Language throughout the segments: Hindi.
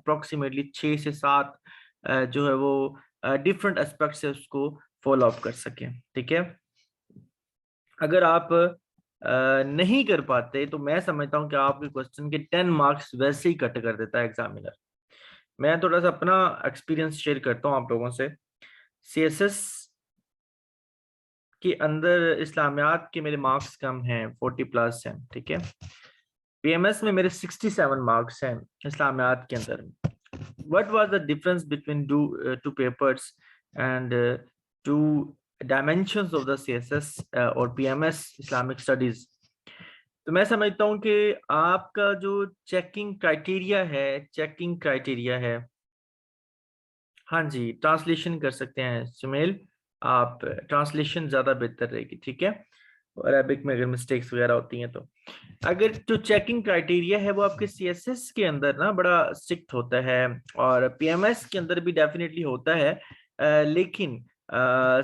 अप्रोक्सीमेटली 6 से 7 जो है वो डिफरेंट एस्पेक्ट से उसको फॉलो अप कर सकें। ठीक है, अगर आप नहीं कर पाते तो मैं समझता हूँ कि आपके क्वेश्चन के 10 मार्क्स वैसे ही कट कर देता है एग्जामिनर। मैं थोड़ा सा अपना एक्सपीरियंस शेयर करता हूँ आप लोगों से। सीएसएस के अंदर इस्लामियात के मेरे मार्क्स कम हैं, 40 प्लस हैं। ठीक है, पीएमएस में मेरे 67 मार्क्स हैं इस्लामियात के अंदर। What was the difference between two papers and to dimensions of the CSS और पीएमएस इस्लामिक स्टडीज? तो मैं समझता हूँ कि आपका जो चेकिंग क्राइटेरिया है, हाँ जी, ट्रांसलेशन कर सकते हैं सुमेल, आप ट्रांसलेशन ज़्यादा बेहतर रहेगी। ठीक है, अरेबिक में अगर मिस्टेक्स वगैरह होती हैं तो अगर जो चेकिंग क्राइटेरिया है वो आपके सीएसएस के अंदर ना बड़ा स्ट्रिक्ट होता है और पीएमएस के अंदर भी डेफिनेटली होता है, लेकिन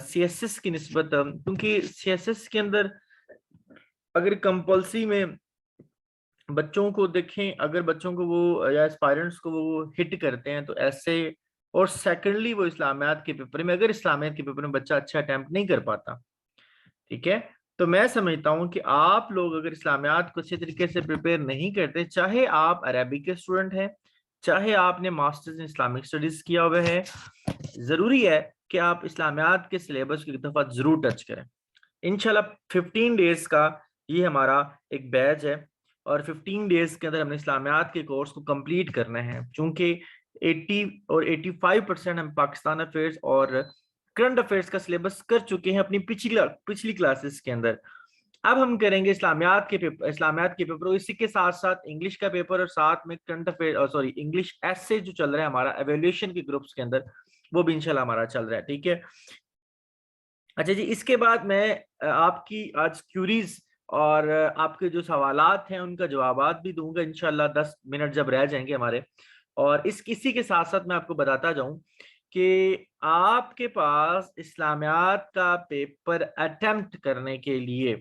सीएसएस की निस्बत क्योंकि सीएसएस के अंदर अगर कंपल्सरी में बच्चों को देखें, अगर बच्चों को वो या एस्पायरेंट्स को वो हिट करते हैं तो ऐसे, और सेकेंडली वो इस्लामियात के पेपर में, अगर इस्लामियात के पेपर में बच्चा अच्छा अटेम्प्ट नहीं कर पाता, ठीक है, तो मैं समझता हूं कि आप लोग अगर इस्लामियात को अच्छे तरीके से प्रिपेयर नहीं करते, चाहे आप अरेबिक के स्टूडेंट हैं, चाहे आपने मास्टर्स इन इस्लामिक स्टडीज किया हुआ है, जरूरी है कि आप इस्लामियात के सिलेबस को एक दफा जरूर टच करें। इंशाल्लाह 15 डेज का ये हमारा एक बैच है और 15 डेज के अंदर हमने इस्लामियात के कोर्स को कंप्लीट करना है। चूंकि 80 और 85% हम पाकिस्तान अफेयर्स और करंट अफेयर्स का सिलेबस कर चुके हैं अपनी पिछली क्लासेस के अंदर। अब हम करेंगे इस्लामियात के पेपर, इसी के साथ साथ इंग्लिश का पेपर और साथ में करंट अफेयर, सॉरी, इंग्लिश ऐसे जो चल रहा है हमारा एवेल्यूएशन के ग्रुप्स के अंदर, वो भी इंशाल्लाह हमारा चल रहा है। ठीक है, अच्छा जी, इसके बाद मैं आपकी आज क्यूरीज और आपके जो सवालात हैं उनका जवाबात भी दूंगा इंशाल्लाह, 10 मिनट जब रह जाएंगे हमारे। और इसी के साथ साथ मैं आपको बताता जाऊं कि आपके पास इस्लामियात का पेपर अटेम्प्ट करने के लिए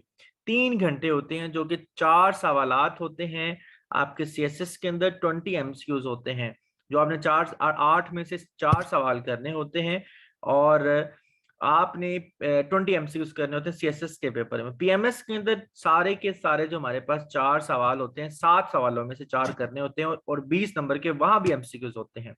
3 घंटे होते हैं, जो कि 4 सवालात होते हैं। आपके सीएसएस के अंदर 20 एमसीक्यूज होते हैं, जो आपने 8 में से 4 सवाल करने होते हैं और आपने 20 एमसीक्यूज करने होते हैं सीएसएस के पेपर में। पीएमएस के अंदर सारे के सारे जो हमारे पास 4 सवाल होते हैं, 7 सवालों में से 4 करने होते हैं और 20 नंबर के वहां भी एमसीक्यूज होते हैं।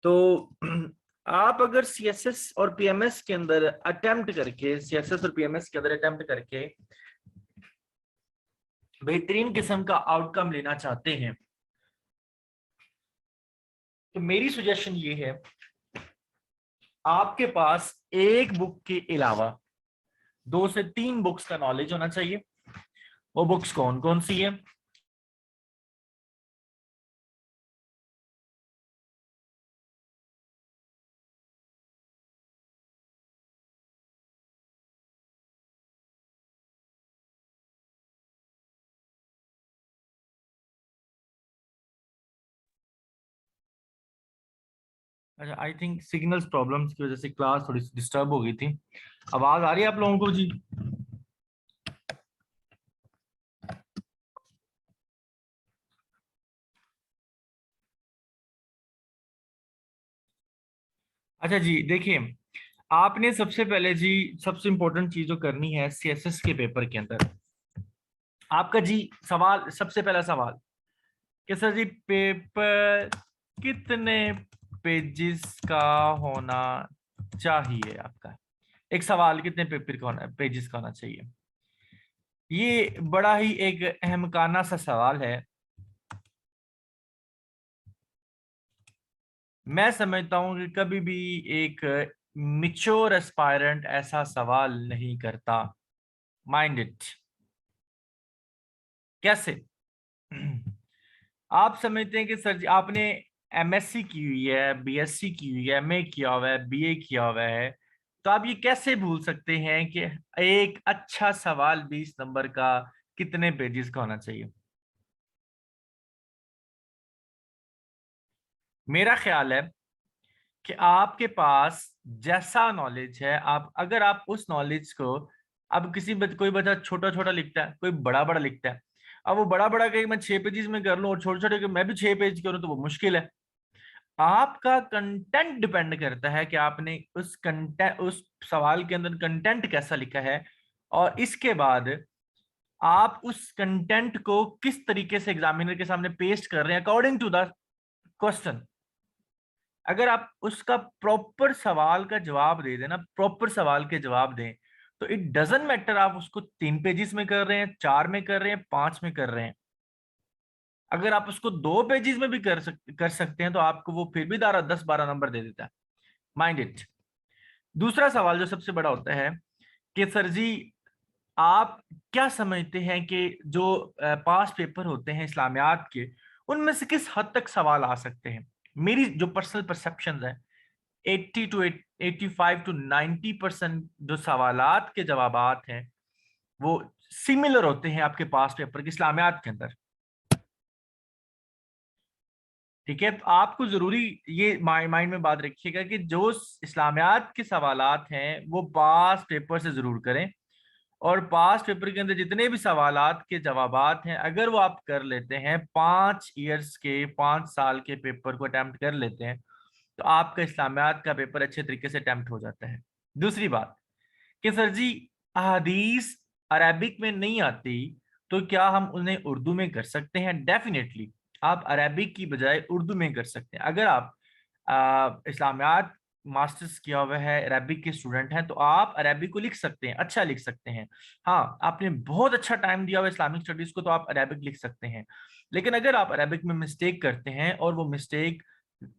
तो आप अगर सीएसएस और पीएमएस के अंदर अटेम्प्ट करके, सीएसएस और पीएमएस के अंदर अटेम्प्ट करके बेहतरीन किस्म का आउटकम लेना चाहते हैं, तो मेरी सजेशन ये है, आपके पास एक बुक के अलावा 2 से 3 बुक्स का नॉलेज होना चाहिए। वो बुक्स कौन कौन सी है? अच्छा, आई थिंक सिग्नल्स प्रॉब्लम्स की वजह से क्लास थोड़ी सी डिस्टर्ब हो गई थी। आवाज आ रही है आप लोगों को जी? अच्छा जी, देखिए, आपने सबसे पहले जी सबसे इंपॉर्टेंट चीज जो करनी है सीएसएस के पेपर के अंदर, आपका जी सवाल, सबसे पहला सवाल कि सर जी पेपर कितने पेजेस का होना चाहिए? आपका एक सवाल कितने पेपर का होना, पेजेस का होना चाहिए? ये बड़ा ही एक अहमकाना सा सवाल है। मैं समझता हूं कि कभी भी एक मिच्योर एस्पायरेंट ऐसा सवाल नहीं करता। Mind it. कैसे? आप समझते हैं कि सर जी आपने एमएससी की हुई है, बीएससी की हुई है, एमए किया हुआ है, बीए किया हुआ है, तो आप ये कैसे भूल सकते हैं कि एक अच्छा सवाल 20 नंबर का कितने पेजेस का होना चाहिए? मेरा ख्याल है कि आपके पास जैसा नॉलेज है, आप अगर आप उस नॉलेज को, अब कोई बच्चा छोटा छोटा लिखता है, कोई बड़ा बड़ा लिखता है, अब वो बड़ा बड़ा कहीं मैं 6 पेजेस में कर लूं और छोटे छोटे मैं भी 6 पेज करूं तो वो मुश्किल है। आपका कंटेंट डिपेंड करता है कि आपने उस कंटेंट, उस सवाल के अंदर कंटेंट कैसा लिखा है, और इसके बाद आप उस कंटेंट को किस तरीके से एग्जामिनर के सामने पेस्ट कर रहे हैं अकॉर्डिंग टू द क्वेश्चन। अगर आप उसका प्रॉपर सवाल का जवाब दे देना, प्रॉपर सवाल के जवाब दें, तो इट डजंट मैटर आप उसको 3 पेजेस में कर रहे हैं, 4 में कर रहे हैं, 5 में कर रहे हैं। अगर आप उसको 2 पेजेस में भी कर सकते हैं तो आपको वो फिर भी 10-12 नंबर दे देता है। Mind it. दूसरा सवाल जो सबसे बड़ा होता है कि सर जी, आप क्या समझते हैं कि जो पास पेपर होते हैं इस्लामियात के, उनमें से किस हद तक सवाल आ सकते हैं? मेरी जो पर्सनल परसेप्शन है, 85 to 90% जो सवालात के जवाबात हैं वो सिमिलर होते हैं आपके पास पेपर के इस्लामियात के अंदर। ठीक है, तो आपको जरूरी ये माइंड में बात रखिएगा कि जो इस्लामियात के सवालात हैं वो पास पेपर से जरूर करें, और पास पेपर के अंदर जितने भी सवालात के जवाबात हैं अगर वो आप कर लेते हैं, 5 ईयर्स के, 5 साल के पेपर को अटेम्प्ट कर लेते हैं, तो आपका इस्लामियात का पेपर अच्छे तरीके से अटेम्प्ट हो जाता है। दूसरी बात कि सर जी, अहादीस अरेबिक में नहीं आती तो क्या हम उन्हें उर्दू में कर सकते हैं? डेफिनेटली आप अरेबिक की बजाय उर्दू में कर सकते हैं। अगर आप इस्लामियात मास्टर्स किया हुआ है, अरेबिक के स्टूडेंट हैं, तो आप अरेबिक को लिख सकते हैं, अच्छा लिख सकते हैं। हाँ, आपने बहुत अच्छा टाइम दिया हुआ इस्लामिक स्टडीज को तो आप अरेबिक लिख सकते हैं। लेकिन अगर आप अरेबिक में मिस्टेक करते हैं और वो मिस्टेक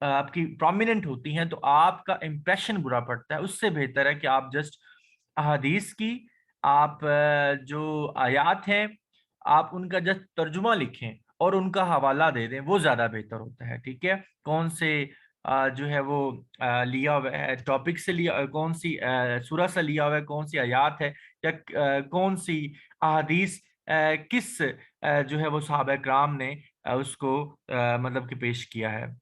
आपकी प्रोमिनेंट होती हैं तो आपका इंप्रेशन बुरा पड़ता है। उससे बेहतर है कि आप जस्ट अहादीस की, आप जो आयात हैं, आप उनका जस्ट तर्जुमा लिखें और उनका हवाला दे दें, वो ज्यादा बेहतर होता है। ठीक है, कौन से जो है वो लिया हुआ है टॉपिक से, लिया कौन सी सूरह से लिया हुआ है, कौन सी आयात है, या कौन सी अहादीस किस जो है वो सहाबा कराम ने उसको मतलब कि पेश किया है।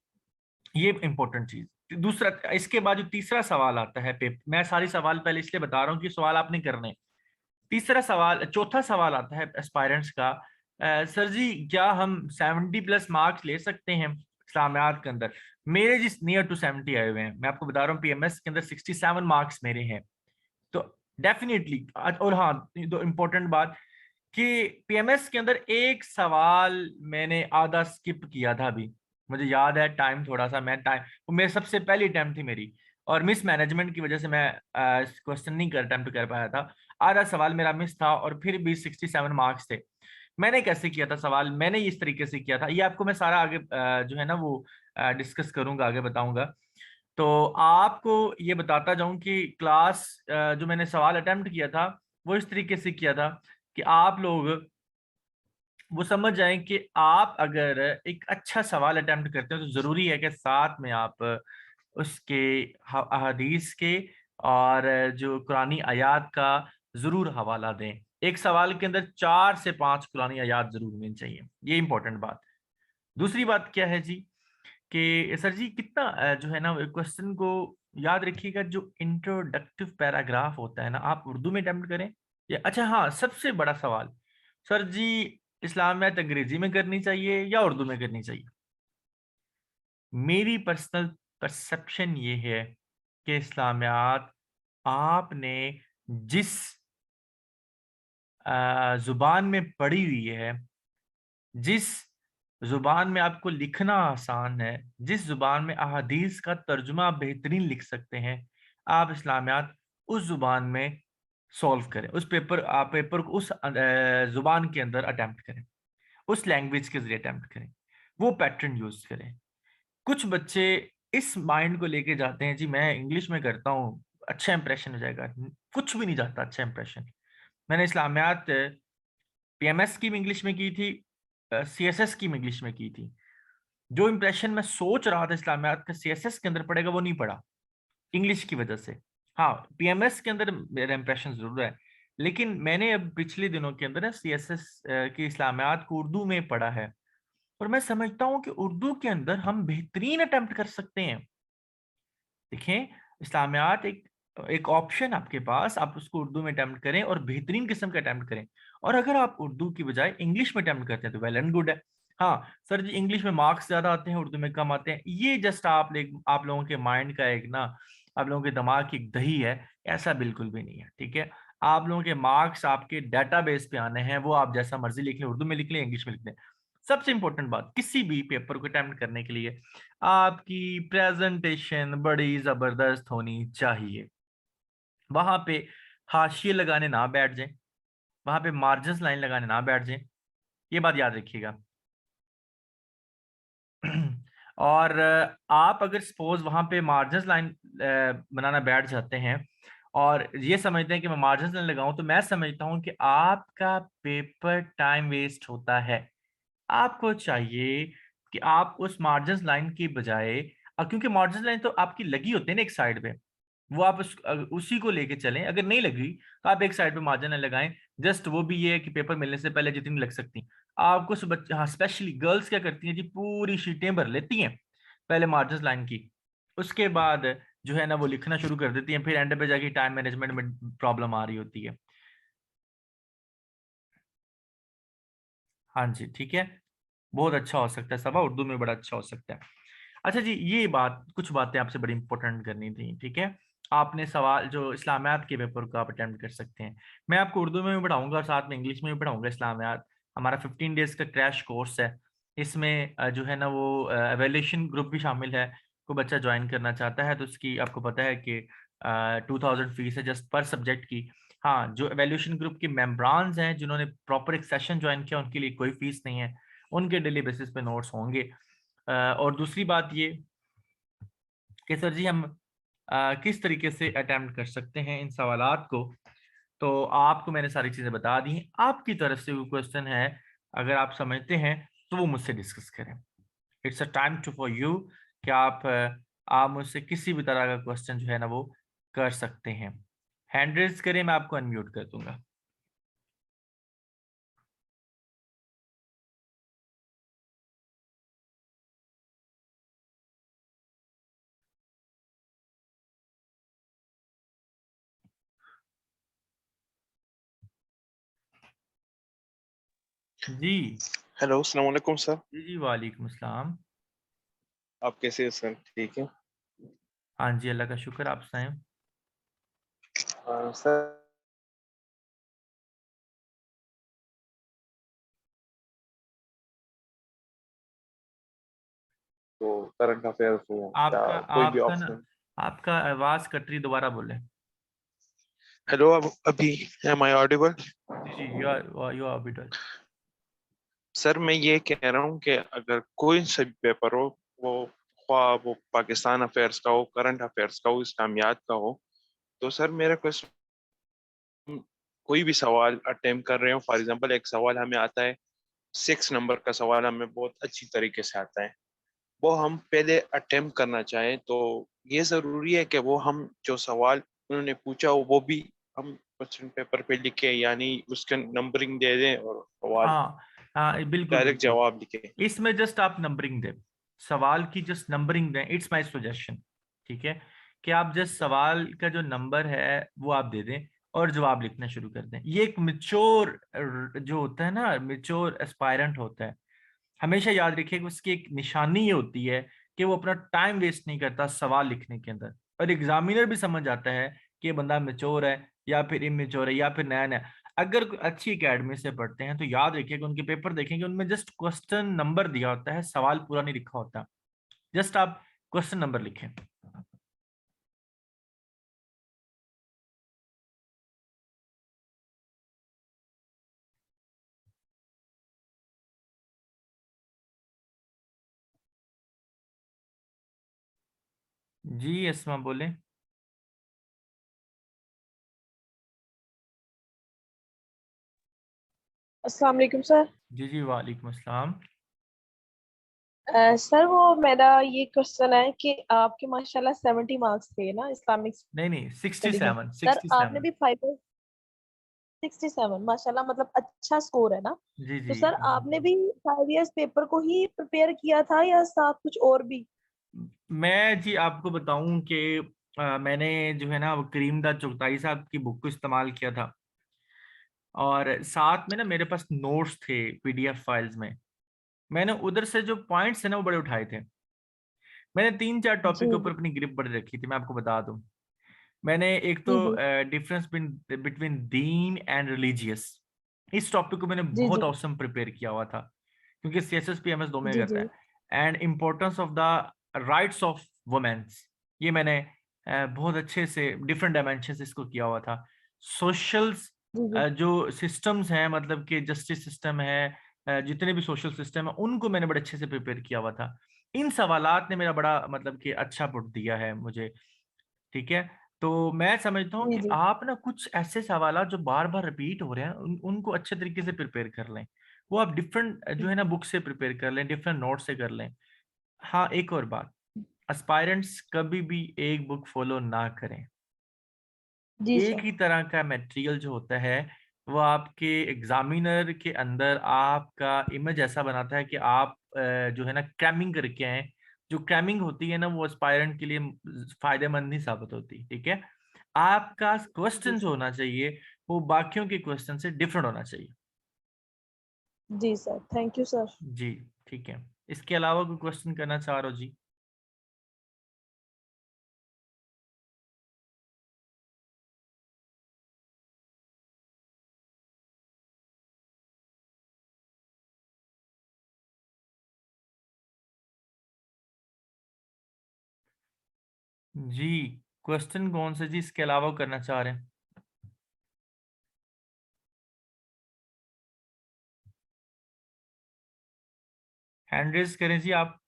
ये इंपॉर्टेंट चीज। दूसरा, इसके बाद जो तीसरा सवाल आता है, मैं सारी सवाल पहले इसलिए बता रहा हूँ कि सवाल आपने करने। तीसरा सवाल, चौथा सवाल आता है एस्पायरेंट्स का, सर जी क्या हम 70+ मार्क्स ले सकते हैं इस्लामियात के अंदर? मेरे जिस नियर टू 70 आए हुए हैं, मैं आपको बता रहा हूँ पीएमएस के अंदर 67 मार्क्स मेरे हैं। तो डेफिनेटली, और हाँ, तो इम्पोर्टेंट बात कि पीएमएस के अंदर एक सवाल मैंने आधा स्किप किया था अभी, मुझे याद है, टाइम थोड़ा सा, मैं टाइम, वो मेरे सबसे पहली अटेम्प्ट थी मेरी, और मिस मैनेजमेंट की वजह से मैं क्वेश्चन नहीं कर अटेम्प्ट कर पाया था। आधा सवाल मेरा मिस था और फिर भी 67 मार्क्स थे। मैंने कैसे किया था सवाल? मैंने इस तरीके से किया था, ये आपको मैं सारा आगे जो है ना वो डिस्कस करूंगा, आगे बताऊंगा। तो आपको ये बताता जाऊं कि क्लास जो मैंने सवाल अटेम्प्ट किया था वो इस तरीके से किया था कि आप लोग वो समझ जाएं कि आप अगर एक अच्छा सवाल अटेम्प्ट करते हो तो जरूरी है कि साथ में आप उसके अहादीस के और जो कुरानी आयात का जरूर हवाला दें। एक सवाल के अंदर 4 से 5 कुरानी आयात जरूर होनी चाहिए, ये इंपॉर्टेंट बात। दूसरी बात क्या है जी, कि सर जी कितना जो है ना क्वेश्चन को याद रखिएगा, जो इंट्रोडक्टिव पैराग्राफ होता है ना, आप उर्दू में अटेम्प्ट करें या, अच्छा हाँ, सबसे बड़ा सवाल, सर जी इस्लामियत अंग्रेजी में करनी चाहिए या उर्दू में करनी चाहिए? मेरी पर्सनल परसेप्शन ये है कि इस्लामियात आपने जिस जुबान में पढ़ी हुई है, जिस जुबान में आपको लिखना आसान है, जिस जुबान में अहादीस का तर्जुमा आप बेहतरीन लिख सकते हैं, आप इस्लामियात उस जुबान में सॉल्व करें, उस पेपर, आप पेपर को उस जुबान के अंदर अटेम्प्ट करें, उस लैंग्वेज के जरिए अटेम्प्ट करें, वो पैटर्न यूज करें। कुछ बच्चे इस माइंड को लेके जाते हैं, जी मैं इंग्लिश में करता हूँ, अच्छा इंप्रेशन हो जाएगा। कुछ भी नहीं जाता अच्छा इंप्रेशन। मैंने इस्लामियात पीएमएस की भी इंग्लिश में की थी, सीएसएस की इंग्लिश में की थी। जो इंप्रेशन मैं सोच रहा था इस्लामियात का सीएसएस के अंदर पड़ेगा, वो नहीं पड़ा इंग्लिश की वजह से। हाँ, पीएमएस के अंदर मेरा इंप्रेशन जरूर है, लेकिन मैंने अब पिछले दिनों के अंदर सीएसएस की इस्लामियात को उर्दू में पढ़ा है, और मैं समझता हूं कि उर्दू के अंदर हम बेहतरीन अटेम्प्ट कर सकते हैं। देखें, इस्लामियात एक एक ऑप्शन आपके पास, आप उसको उर्दू में अटेम्प्ट करें और बेहतरीन किस्म का अटेम्प्ट करें। और अगर आप उर्दू की बजाय इंग्लिश में अटेम्प्ट करते हैं तो वेल एंड गुड है। हाँ सर जी, इंग्लिश में मार्क्स ज्यादा आते हैं, उर्दू में कम आते हैं, ये जस्ट आप लोगों के माइंड का एक ना, आप लोगों के दिमाग की एक दही है। ऐसा बिल्कुल भी नहीं है, ठीक है। आप लोगों के मार्क्स आपके डेटाबेस पे आने हैं, वो आप जैसा मर्जी लिख लें, उर्दू में लिख लें, इंग्लिश में लिख लें। सबसे इंपॉर्टेंट बात, किसी भी पेपर को अटेम्प्ट करने के लिए आपकी प्रेजेंटेशन बड़ी जबरदस्त होनी चाहिए। वहां पे हाशिए लगाने ना बैठ जाएं, वहां पे मार्जिन लाइन लगाने ना बैठ जाएं, ये बात याद रखिएगा। और आप अगर सपोज वहां पे मार्जिन लाइन बनाना बैठ जाते हैं और ये समझते हैं कि मैं मार्जिन लाइन लगाऊं, तो मैं समझता हूं कि आपका पेपर टाइम वेस्ट होता है। आपको चाहिए कि आप उस मार्जिन लाइन की बजाय, क्योंकि मार्जिन लाइन तो आपकी लगी होती है ना एक साइड पे, वो आप उसी को लेके चलें। अगर नहीं लगी तो आप एक साइड पे मार्जिन लाइन लगाएं। जस्ट वो भी ये है कि पेपर मिलने से पहले जितनी लग सकती, आप कुछ बच्चे, हाँ स्पेशली गर्ल्स क्या करती हैं जी, पूरी शीटें भर लेती हैं पहले मार्जिन लाइन की, उसके बाद जो है ना वो लिखना शुरू कर देती हैं, फिर एंड पे जाके टाइम मैनेजमेंट में प्रॉब्लम आ रही होती है। हाँ जी ठीक है, बहुत अच्छा हो सकता है, सबा उर्दू में बड़ा अच्छा हो सकता है। अच्छा जी, ये बात, कुछ बातें आपसे बड़ी इंपॉर्टेंट करनी थी, ठीक है। आपने सवाल जो इस्लामियात के पेपर को आप अटेम्प्ट कर सकते हैं, मैं आपको उर्दू में भी पढ़ाऊंगा और साथ में इंग्लिश में भी पढ़ाऊंगा इस्लामियात। हमारा 15 डेज का क्रैश कोर्स है। इसमें जो है ना वो एवेल्यूशन ग्रुप भी शामिल है। कोई बच्चा ज्वाइन करना चाहता है तो उसकी, आपको पता है कि 2000 फीस है जस्ट पर सब्जेक्ट की। हाँ, जो एवेल्यूशन ग्रुप के मेम्बरान्स हैं जिन्होंने प्रॉपर एक सेशन ज्वाइन किया, उनके लिए कोई फीस नहीं है, उनके डेली बेसिस पे नोट्स होंगे। और दूसरी बात ये कि सर जी हम किस तरीके से अटेम्प्ट कर सकते हैं इन सवालात को, तो आपको मैंने सारी चीज़ें बता दी हैं। आपकी तरफ से कोई क्वेश्चन है, अगर आप समझते हैं तो वो मुझसे डिस्कस करें। It's a time to for you कि आप मुझसे किसी भी तरह का क्वेश्चन जो है ना वो कर सकते हैं। हैंड रेज करें, मैं आपको अनम्यूट कर दूंगा। जी हेलो, अस्सलाम वालेकुम सर। जी जी, वालेकुम अस्सलाम। आप कैसे हैं सर? ठीक है। हाँ जी, अल्लाह का शुक्र, आप सुनाएं। सर, तो करंट अफेयर्स में क्या आपका कोई भी आपका ना, ऑप्शन? आपका आवाज कट रही, दोबारा बोले। हेलो, अब अभी एम आई ऑडिबल? जी जी, यू आर ऑडिबल। सर, मैं ये कह रहा हूँ कि अगर कोई सा भी पेपर हो, वो ख्वाह वो पाकिस्तान अफेयर्स का हो, करंट अफेयर्स का हो, इस्लामियात का हो, तो सर मेरा क्वेश्चन, कोई भी सवाल अटेम्प्ट कर रहे हो, फॉर एग्जांपल एक सवाल हमें आता है, 6 नंबर का सवाल हमें बहुत अच्छी तरीके से आता है, वो हम पहले अटेम्प्ट करना चाहें, तो ये जरूरी है कि वो हम जो सवाल उन्होंने पूछा हो वो भी हम क्वेश्चन पेपर पे लिखे, यानी उसके नंबरिंग दे दें और सवाल हाँ हाँ, बिल्कुल डायरेक्ट बिल्कुल। जवाब लिखे? इसमें जस्ट आप नंबरिंग दें, सवाल की जस्ट नंबरिंग दें, इट्स माय सजेशन। ठीक है, कि आप जस्ट सवाल का जो नंबर है वो आप दे दें और जवाब लिखना शुरू कर दें। ये एक मिच्योर जो होता है ना, मिच्योर एस्पायरेंट होता है, हमेशा याद रखिए कि उसकी एक निशानी ये होती है कि वो अपना टाइम वेस्ट नहीं करता सवाल लिखने के अंदर। और एग्जामिनर भी समझ आता है कि ये बंदा मेच्योर है या फिर इमेच्योर है या फिर नया नया। अगर कोई अच्छी एकेडमी से पढ़ते हैं तो याद रखिए कि उनके पेपर देखेंगे, उनमें जस्ट क्वेश्चन नंबर दिया होता है, सवाल पूरा नहीं लिखा होता। जस्ट आप क्वेश्चन नंबर लिखें। जी अस्मा बोले। अस्सलाम वालेकुम सर। जी जी, वालेकुम अस्सलाम। सर वो मेरा ये क्वेश्चन है कि आपके माशाल्लाह 70 मार्क्स थे ना इस्लामिक नहीं नहीं, स्टडी में। 67, सर आपने 67। भी फाइबर 67 माशाल्लाह, मतलब अच्छा स्कोर है ना। जी तो जी। सर आपने भी 5 इयर्स पेपर को ही प्रिपेयर किया था या साथ कुछ और भी? मैं जी आपको बताऊं कि मैंने जो है ना वो करीमदाद चुगताई साहब की बुक को इस्तेमाल किया था, और साथ में ना मेरे पास नोट्स थे पीडीएफ फाइल्स में। मैंने उधर से जो पॉइंट्स है ना वो बड़े उठाए थे। मैंने 3-4 जी टॉपिक के ऊपर जी अपनी ग्रिप बड़ी रखी थी, मैं आपको बता दूं। मैंने एक तो जी जी difference between Deen and religious, इस टॉपिक को मैंने जी बहुत जी औसम प्रिपेयर किया हुआ था, क्योंकि सीएसएस पीएमएस दो में जी करता जी है। And importance of the rights of women's, ये मैंने बहुत अच्छे से डिफरेंट डायमेंशन से इसको किया हुआ था। सोशल्स, जी जी जो सिस्टम्स हैं, मतलब कि जस्टिस सिस्टम है, जितने भी सोशल सिस्टम है उनको मैंने बड़े अच्छे से प्रिपेयर किया हुआ था। इन सवालात ने मेरा बड़ा मतलब कि अच्छा पुट दिया है मुझे। ठीक है, तो मैं समझता हूँ जी कि जी आप ना कुछ ऐसे सवाल जो बार बार रिपीट हो रहे हैं उनको अच्छे तरीके से प्रिपेयर कर लें। वो आप डिफरेंट जो है ना बुक से प्रिपेयर कर लें, डिफरेंट नोट से कर लें। हाँ, एक और बात, एस्पायरेंट्स कभी भी एक बुक फॉलो ना करें। जी एक सर। ही तरह का मटेरियल जो होता है वो आपके एग्जामिनर के अंदर आपका इमेज ऐसा बनाता है कि आप जो है ना क्रैमिंग करके आए। जो क्रैमिंग होती है ना वो एस्पायरेंट के लिए फायदेमंद नहीं साबित होती। ठीक है, आपका जी क्वेश्चन जो सर। होना चाहिए वो बाकियों के क्वेश्चन से डिफरेंट होना चाहिए। जी सर, थैंक यू सर। जी, ठीक है। इसके अलावा कोई क्वेश्चन करना चाह रहे हो जी? जी, क्वेश्चन कौन से जी इसके अलावा करना चाह रहे हैं? हैंड रेज करें जी आप।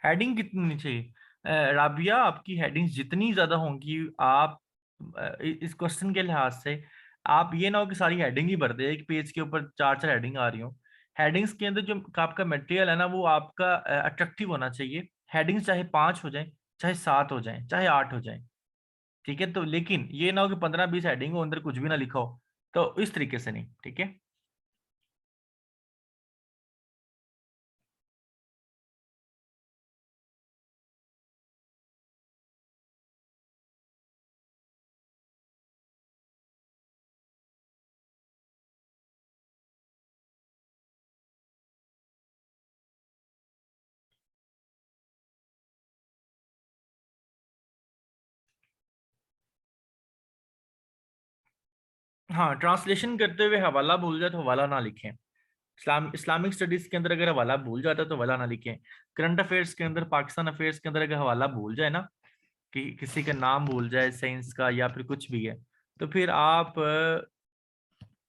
हेडिंग कितनी होनी चाहिए? राबिया, आपकी हेडिंग्स जितनी ज्यादा होंगी आप इस क्वेश्चन के लिहाज से, आप ये ना हो कि सारी हेडिंग ही भर दे, एक पेज के ऊपर 4-4 हेडिंग आ रही हो। हेडिंग्स के अंदर जो आपका मटेरियल है ना वो आपका अट्रैक्टिव होना चाहिए। हेडिंग्स चाहे 5 हो जाए, चाहे 7 हो जाए, चाहे 8 हो जाए। ठीक है, तो लेकिन ये ना हो कि 15-20 हेडिंग हो, अंदर कुछ भी ना लिखा हो। तो इस तरीके से नहीं, ठीक है। हाँ, ट्रांसलेशन करते हुए हवाला भूल जाए तो हवाला ना लिखें। इस्लामिक स्टडीज के अंदर अगर हवाला भूल जाता है तो हवाला ना लिखें। करंट अफेयर्स के अंदर, पाकिस्तान अफेयर्स के अंदर अगर हवाला भूल जाए ना, कि किसी का नाम भूल जाए साइंस का या फिर कुछ भी है, तो फिर आप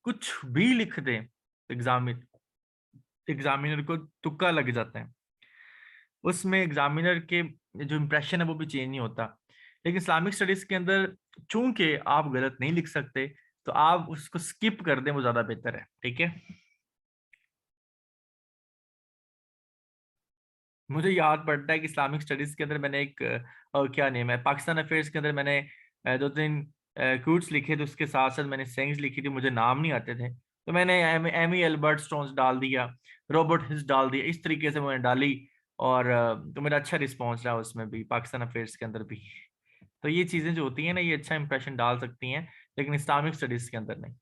कुछ भी लिख दें, एग्जामिनर को तुक्का लग जाता है। उसमें एग्जामिनर के जो इम्प्रेशन है वो भी चेंज नहीं होता। लेकिन इस्लामिक स्टडीज के अंदर चूंकि आप गलत नहीं लिख सकते, तो आप उसको स्किप कर दें, वो ज्यादा बेहतर है। ठीक है, मुझे याद पड़ता है कि इस्लामिक स्टडीज के अंदर मैंने एक क्या नेम है, पाकिस्तान अफेयर्स के अंदर मैंने 2-3 क्यूट्स लिखे थे, उसके साथ साथ मैंने सेंग्स लिखी थी, मुझे नाम नहीं आते थे, तो मैंने एमी एल्बर्ट स्टोन्स डाल दिया, रॉबर्ट हिल्स डाल दिया, इस तरीके से मैंने डाली। और तो मेरा अच्छा रिस्पॉन्स रहा उसमें भी, पाकिस्तान अफेयर्स के अंदर भी। तो ये चीजें जो होती हैं ना, ये अच्छा इंप्रेशन डाल सकती हैं, लेकिन इस्लामिक स्टडीज के अंदर नहीं।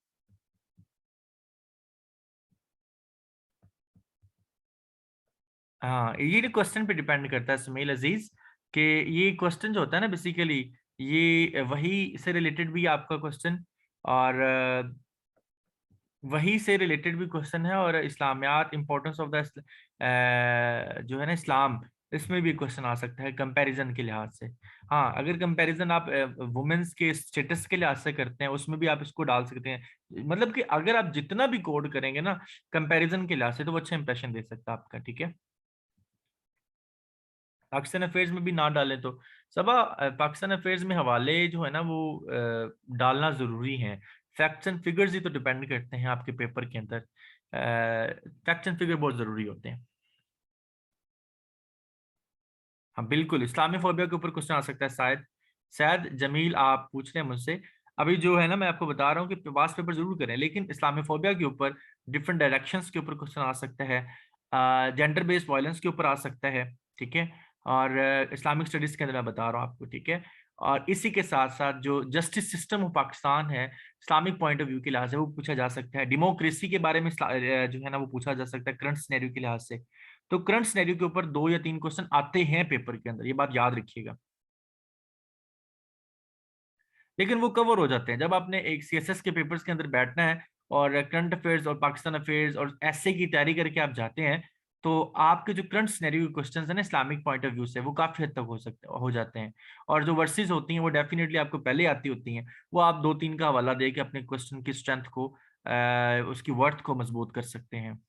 हाँ, ये क्वेश्चन पे डिपेंड करता है सुमील अजीज, कि ये क्वेश्चन जो होता है ना बेसिकली, ये वही से रिलेटेड भी आपका क्वेश्चन, और वही से रिलेटेड भी क्वेश्चन है, और इस्लामियात, इंपॉर्टेंस ऑफ द जो है ना इस्लाम, इसमें भी क्वेश्चन आ सकता है कंपैरिजन के लिहाज से। हाँ, अगर कंपैरिजन आप वुमेन्स के स्टेटस के लिहाज से करते हैं, उसमें भी आप इसको डाल सकते हैं। मतलब कि अगर आप जितना भी कोड करेंगे ना कंपैरिजन के लिहाज से, तो वो अच्छा इंप्रेशन दे सकता है आपका। ठीक है, पाकिस्तान अफेयर्स में भी ना डालें तो सबा, पाकिस्तान अफेयर्स में हवाले जो है ना वो डालना जरूरी है। फैक्ट्स एंड फिगर्स ही तो डिपेंड करते हैं आपके पेपर के अंदर। फैक्ट्स एंड फिगर बहुत जरूरी होते हैं। हाँ बिल्कुल, इस्लामोफोबिया के ऊपर क्वेश्चन आ सकता है शायद। शायद जमील आप पूछ रहे हैं मुझसे, अभी जो है ना मैं आपको बता रहा हूँ कि पास पेपर जरूर करें, लेकिन इस्लामोफोबिया के ऊपर डिफरेंट डायरेक्शंस के ऊपर क्वेश्चन आ सकता है, जेंडर बेस्ड वायलेंस के ऊपर आ सकता है, ठीक है। और इस्लामिक स्टडीज के अंदर मैं बता रहा हूँ आपको, ठीक है। और इसी के साथ साथ जो जस्टिस सिस्टम ऑफ पाकिस्तान है इस्लामिक पॉइंट ऑफ व्यू के लिहाज से वो पूछा जा सकता है। डेमोक्रेसी के बारे में जो है ना वो पूछा जा सकता है करंट सिनेरियो के लिहाज से। तो करंट सिनेरियो के ऊपर 2 या 3 क्वेश्चन आते हैं पेपर के अंदर, ये बात याद रखिएगा। लेकिन वो कवर हो जाते हैं जब आपने एक सीएसएस के पेपर्स के अंदर बैठना है और करंट अफेयर्स और पाकिस्तान अफेयर्स और ऐसे की तैयारी करके आप जाते हैं, तो आपके जो करंट सिनेरियो के क्वेश्चंस हैं ना इस्लामिक पॉइंट ऑफ व्यू से वो काफी हद तक हो जाते हैं। और जो वर्सेस होती हैं वो डेफिनेटली आपको पहले आती होती हैं, वो आप 2-3 का हवाला दे के अपने क्वेश्चन की स्ट्रेंथ को उसकी वर्थ को मजबूत कर सकते हैं।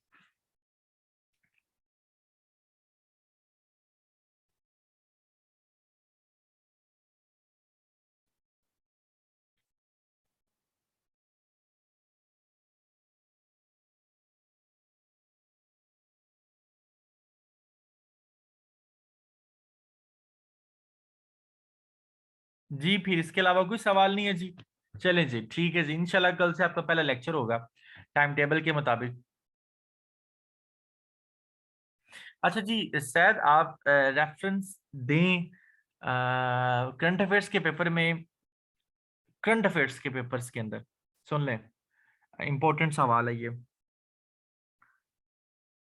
जी फिर इसके अलावा कोई सवाल नहीं है जी। चलें जी, ठीक है जी, इंशाल्लाह कल से आपका पहला लेक्चर होगा टाइम टेबल के मुताबिक। अच्छा जी, शायद आप रेफरेंस दें करंट अफेयर्स के पेपर में, करंट अफेयर्स के पेपर्स के अंदर सुन लें, इंपॉर्टेंट सवाल है ये।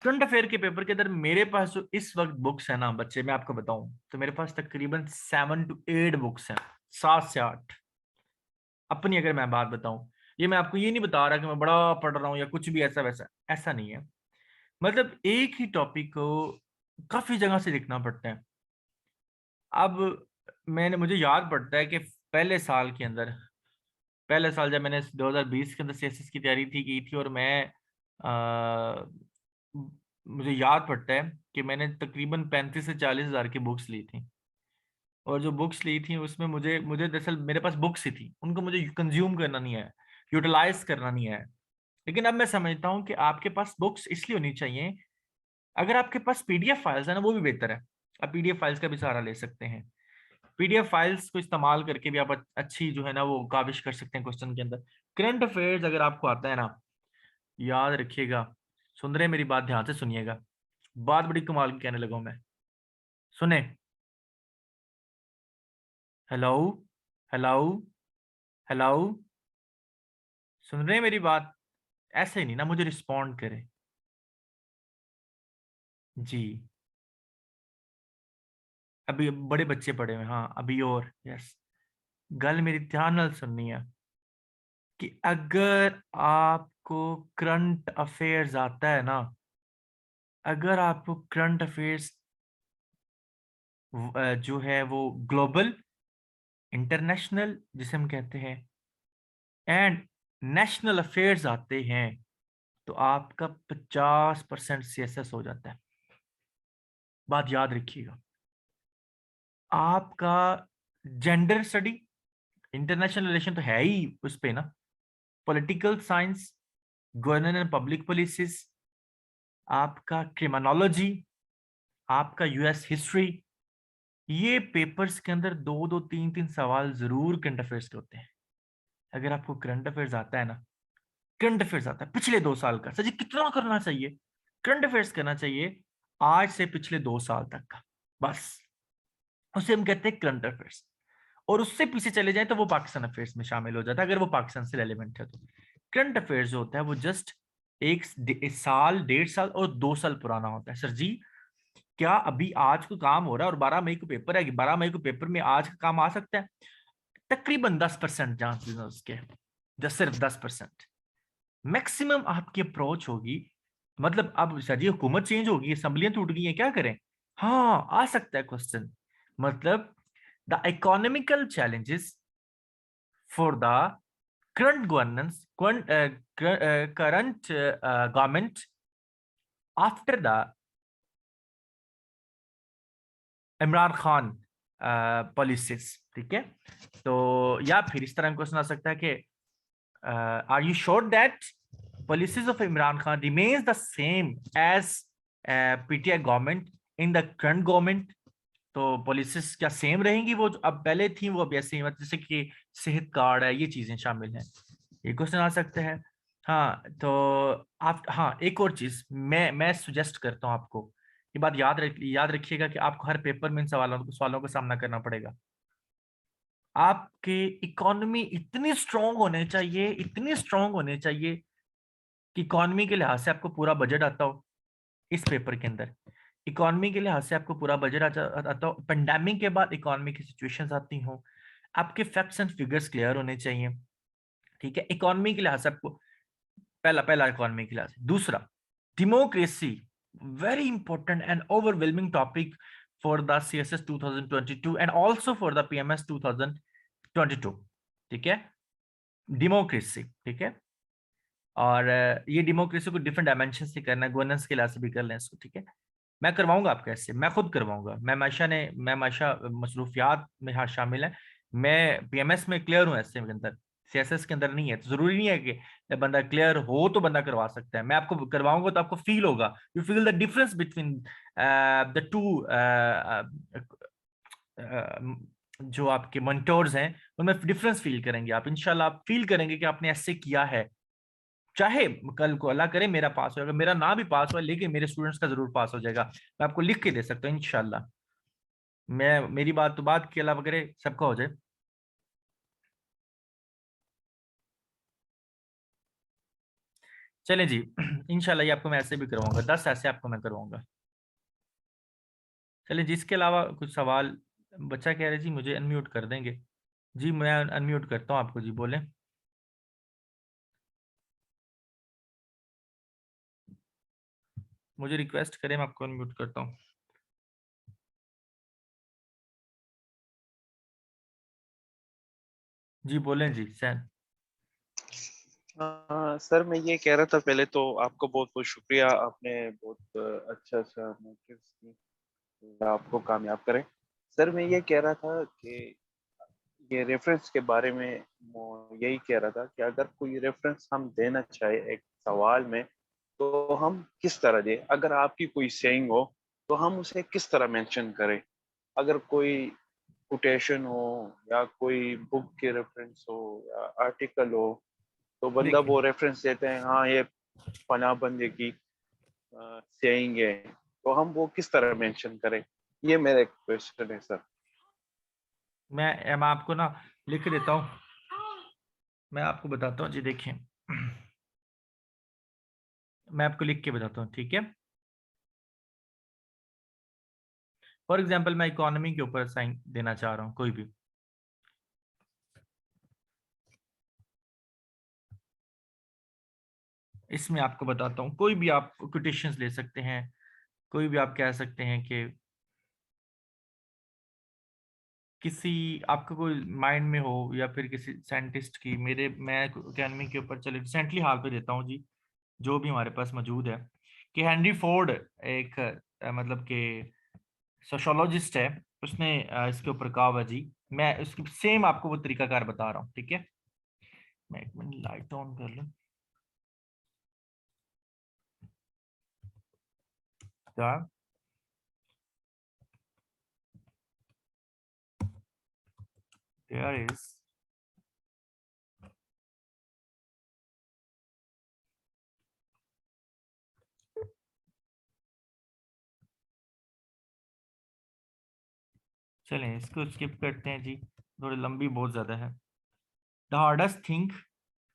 करंट अफेयर के पेपर के अंदर मेरे पास जो इस वक्त बुक्स है ना बच्चे, मैं आपको बताऊं तो मेरे पास तकरीबन 7 to 8 बुक्स हैं, 7 से 8। अपनी अगर मैं बात बताऊं, ये मैं आपको ये नहीं बता रहा कि मैं बड़ा पढ़ रहा हूँ या कुछ भी ऐसा वैसा, ऐसा नहीं है। मतलब एक ही टॉपिक को काफी जगह से लिखना पड़ता है। अब मुझे याद पड़ता है कि पहले साल के अंदर, पहले साल जब मैंने 2020 के अंदर सीएसएस की तैयारी की थी, और मैं मुझे याद पड़ता है कि मैंने तकरीबन 35 से 40 हज़ार की बुक्स ली थी। और जो बुक्स ली थी उसमें मुझे मुझे दरअसल मेरे पास बुक्स ही थी, उनको मुझे कंज्यूम करना नहीं है, यूटिलाइज करना नहीं है। लेकिन अब मैं समझता हूँ कि आपके पास बुक्स इसलिए होनी चाहिए, अगर आपके पास पीडीएफ फाइल्स है ना वो भी बेहतर है, आप पीडीएफ फाइल्स का भी सहारा ले सकते हैं। पीडीएफ फाइल्स को इस्तेमाल करके भी आप अच्छी जो है ना वो काबिश कर सकते हैं क्वेश्चन के अंदर। करंट अफेयर्स अगर आपको आता है ना, याद रखिएगा, सुन रहे हैं मेरी बात, ध्यान से सुनिएगा, बात बड़ी कमाल की कहने लगा हूं मैं, सुने। हेलो, हेलो, हेलो, सुन रहे हैं मेरी बात? ऐसे नहीं ना, मुझे रिस्पॉन्ड करे जी। अभी बड़े बच्चे पढ़े हुए, हाँ अभी और यस, गल मेरी ध्यान नाल सुननी है कि अगर आपको करंट अफेयर्स आता है ना, अगर आपको करंट अफेयर्स जो है वो ग्लोबल, इंटरनेशनल जिसे हम कहते हैं, एंड नेशनल अफेयर्स आते हैं, तो आपका 50% सीएसएस हो जाता है। बात याद रखिएगा। आपका जेंडर स्टडी, इंटरनेशनल रिलेशन तो है ही उस पे ना, political science, governance and public policies, आपका क्रिमिनोलॉजी, आपका यूएस हिस्ट्री, ये पेपर्स के अंदर 2-2 3-3 सवाल जरूर करंट अफेयर्स के होते हैं। अगर आपको करंट अफेयर्स आता है ना, करंट अफेयर्स आता है पिछले 2 साल का, सर जी कितना करना चाहिए? करंट अफेयर्स करना चाहिए आज से पिछले 2 साल तक का, बस उसे हम कहते हैं करंट अफेयर्स। और उससे पीछे चले जाए तो वो पाकिस्तान अफेयर्स में शामिल हो जाता है, अगर वो पाकिस्तान से रेलिवेंट है तो। करंट अफेयर्स जो होता है वो जस्ट एक साल, 1.5 साल और 2 साल पुराना होता है। सर जी क्या अभी आज को काम हो रहा है और 12 मई को पेपर है, 12 मई को पेपर में आज का काम आ सकता है? तकरीबन 10% चांसेस है उसके, जस्ट सिर्फ 10%। मैक्सिमम आपकी अप्रोच होगी, मतलब अब सर जी हुकूमत चेंज होगी, असम्बलियां टूट गई हैं, क्या करें? हाँ आ सकता है क्वेश्चन, मतलब the economical challenges for the current governance, current government after the Imran Khan policies, ठीक है। तो या फिर इस तरह क्वेश्चन आ सकता है कि are you sure that policies of Imran Khan remains the same as PTI government in the current government? तो पॉलिसीज क्या सेम रहेंगी वो जो अब पहले थी वो अब ऐसे ही, मतलब जैसे कि सेहत कार्ड है, ये चीजें शामिल हैं, ये क्वेश्चन आ सकते हैं। हाँ तो आप, हाँ एक और चीज मैं सुजेस्ट करता हूँ आपको, ये बात याद रखिएगा कि आपको हर पेपर में इन सवालों का सामना करना पड़ेगा। आपके इकोनॉमी इतनी स्ट्रांग होने चाहिए, इतनी स्ट्रांग होने चाहिए कि इकोनॉमी के लिहाज से आपको पूरा बजट आता हो। इस पेपर के अंदर इकोनॉमी के लिहाज से आपको पूरा बजट आता हो, पेंडेमिक के बाद इकोनॉमी की सिचुएशंस आती हो, आपके फैक्ट्स एंड फिगर्स क्लियर होने चाहिए, ठीक है। इकोनॉमी के लिहाज से आपको पहला पहला इकोनॉमी के लिहाज से। दूसरा, democracy, very important and overwhelming topic for the CSS 2022 and also for the PMS 2022, ठीक है। डेमोक्रेसी, ठीक है। और ये डेमोक्रेसी को डिफरेंट डायमेंशन से करना है, गवर्नेंस के लिहाज से भी कर लें इसको, ठीक है। मैं करवाऊंगा आपके ऐसे, मैं खुद करवाऊंगा। मैं माशा मसरूफियात में हाँ शामिल है। मैं PMS में क्लियर हूँ, ऐसे के अंदर, CSS के अंदर नहीं है। तो जरूरी नहीं है कि बंदा क्लियर हो तो बंदा करवा सकता है। मैं आपको करवाऊंगा तो आपको फील होगा, you feel the difference between the two जो आपके मेंटोर्स हैं, उनमें डिफरेंस फील करेंगे आप। इंशाल्लाह आप फील करेंगे कि आपने ऐसे किया है। चाहे कल को अल्लाह करे मेरा पास होगा, मेरा ना भी पास हो लेकिन मेरे स्टूडेंट्स का जरूर पास हो जाएगा। मैं आपको लिख के दे सकता हूँ इंशाल्लाह। मैं, मेरी बात तो बात के अलावा करे सबका हो जाए। चलें जी इंशाल्लाह ये आपको मैं ऐसे भी करवाऊंगा, 10 ऐसे आपको मैं करवाऊंगा। चलिए, जिसके अलावा कुछ सवाल, बच्चा कह रहे जी मुझे अनम्यूट कर देंगे। जी मैं अनम्यूट करता हूँ आपको, जी बोले। मुझे रिक्वेस्ट करें, मैं आपको अनम्यूट करता हूँ। जी बोलें जी सैन। सर मैं ये कह रहा था, पहले तो आपको बहुत बहुत शुक्रिया, आपने बहुत अच्छा अच्छा मैट्रिक्स की, आपको कामयाब करें। सर मैं ये कह रहा था कि ये रेफरेंस के बारे में मैं यही कह रहा था कि अगर कोई रेफरेंस हम देना चाहे एक सवाल में, तो हम किस तरह दें? अगर आपकी कोई सेइंग हो तो हम उसे किस तरह मेंशन करें? अगर कोई कोटेशन हो या कोई बुक के रेफरेंस हो या आर्टिकल हो, तो बंदा देखिए, वो रेफरेंस देते हैं, हाँ ये फला बंदे की सेइंग है, तो हम वो किस तरह मेंशन करें? ये मेरा एक क्वेश्चन है सर। मैं आपको ना लिख देता हूँ, मैं आपको बताता हूँ जी। देखिए मैं आपको लिख के बताता हूँ, ठीक है। फॉर एग्जाम्पल मैं इकोनॉमी के ऊपर साइन देना चाह रहा हूँ, कोई भी। इसमें आपको बताता हूँ, कोई भी आप कोटेशंस ले सकते हैं, कोई भी आप कह सकते हैं कि किसी आपका कोई माइंड में हो या फिर किसी साइंटिस्ट की। मैं इकोनॉमी के ऊपर चले रिसेंटली हाल पे देता हूँ जी, जो भी हमारे पास मौजूद है, कि हेनरी फोर्ड एक मतलब कि सोशोलॉजिस्ट है, उसने इसके ऊपर कहा हुआ जी। मैं उसकी सेम आपको वो तरीकाकार बता रहा हूँ, ठीक है। मैं एक मिनट लाइट ऑन कर लूँ। क्या there is चलें इसको स्किप करते हैं जी, थोड़ी लंबी बहुत ज्यादा है। The hardest thing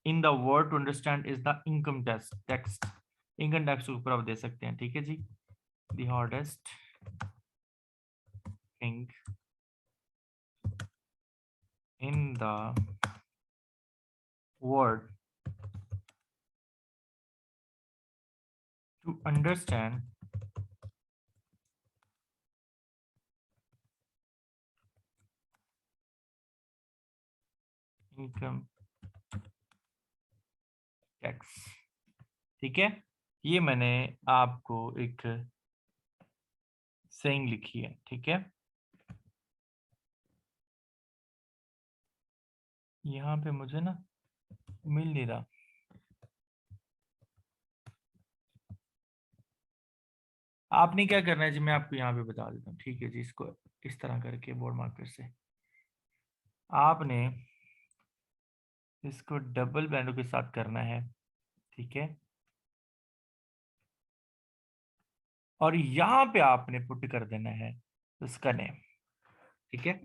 in the world to understand is the income tax. Income tax के ऊपर आप दे सकते हैं, ठीक है जी। The hardest thing in the world to understand income tax, ठीक है। ये मैंने आपको एक सेइंग लिखी है, ठीक है। यहाँ पे मुझे ना मिल नहीं रहा। आपने क्या करना है जी, मैं आपको यहाँ पे बता देता हूँ, ठीक है जी। इसको इस तरह करके बोर्ड मार्कर से आपने इसको डबल बैंडों के साथ करना है, ठीक है। और यहाँ पे आपने पुट कर देना है उसका नेम, ठीक है।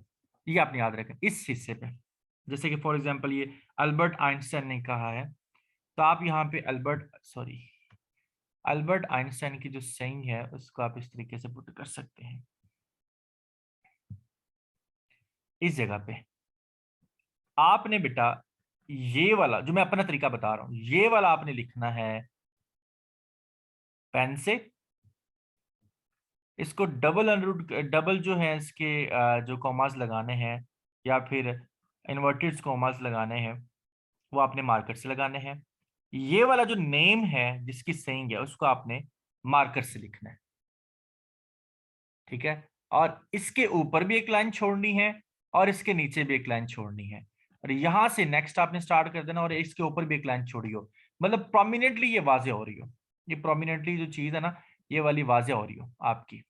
ये आपने याद रखें इस हिस्से पे। जैसे कि फॉर एग्जांपल ये अल्बर्ट आइंस्टाइन ने कहा है, तो आप यहाँ पे अल्बर्ट आइंस्टाइन की जो सेइंग है उसको आप इस तरीके से पुट कर सकते हैं इस जगह पे। आपने बेटा ये वाला जो मैं अपना तरीका बता रहा हूं, ये वाला आपने लिखना है पेन से। इसको डबल जो है इसके जो कॉमास लगाने हैं या फिर इन्वर्टेड कॉमास लगाने हैं वो आपने मार्कर से लगाने हैं। ये वाला जो नेम है जिसकी सेइंग है उसको आपने मार्कर से लिखना है, ठीक है। और इसके ऊपर भी एक लाइन छोड़नी है और इसके नीचे भी एक लाइन छोड़नी है, और यहां से नेक्स्ट आपने स्टार्ट कर देना और इसके ऊपर भी एक लाइन छोड़ी हो, मतलब प्रोमिनेंटली ये वाजे हो रही हो, ये प्रोमिनेंटली जो चीज है ना ये वाली वाजे हो रही हो आपकी,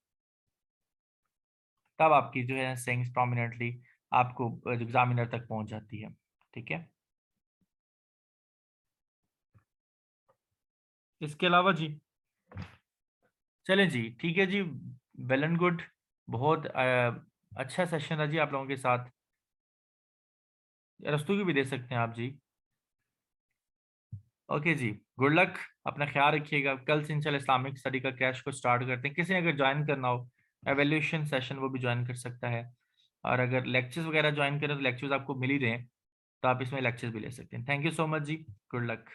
तब आपकी जो है सेइंग्स प्रोमिनेंटली आपको एग्जामिनर तक पहुंच जाती है, ठीक है। इसके अलावा जी चलें जी, ठीक है जी, वेल एंड गुड, बहुत अच्छा सेशन था जी आप लोगों के साथ। रस्तू की भी दे सकते हैं आप जी। ओके जी, गुड लक, अपना ख्याल रखिएगा। कल से इंशाल्लाह इस्लामिक स्टडी का क्रैश को स्टार्ट करते हैं। किसी ने अगर ज्वाइन करना हो एवेल्यूशन सेशन वो भी ज्वाइन कर सकता है, और अगर लेक्चर्स वगैरह ज्वाइन करें तो लेक्चर्स आपको मिल ही रहे हैं, तो आप इसमें लेक्चर्स भी ले सकते हैं। थैंक यू सो मच जी, गुड लक।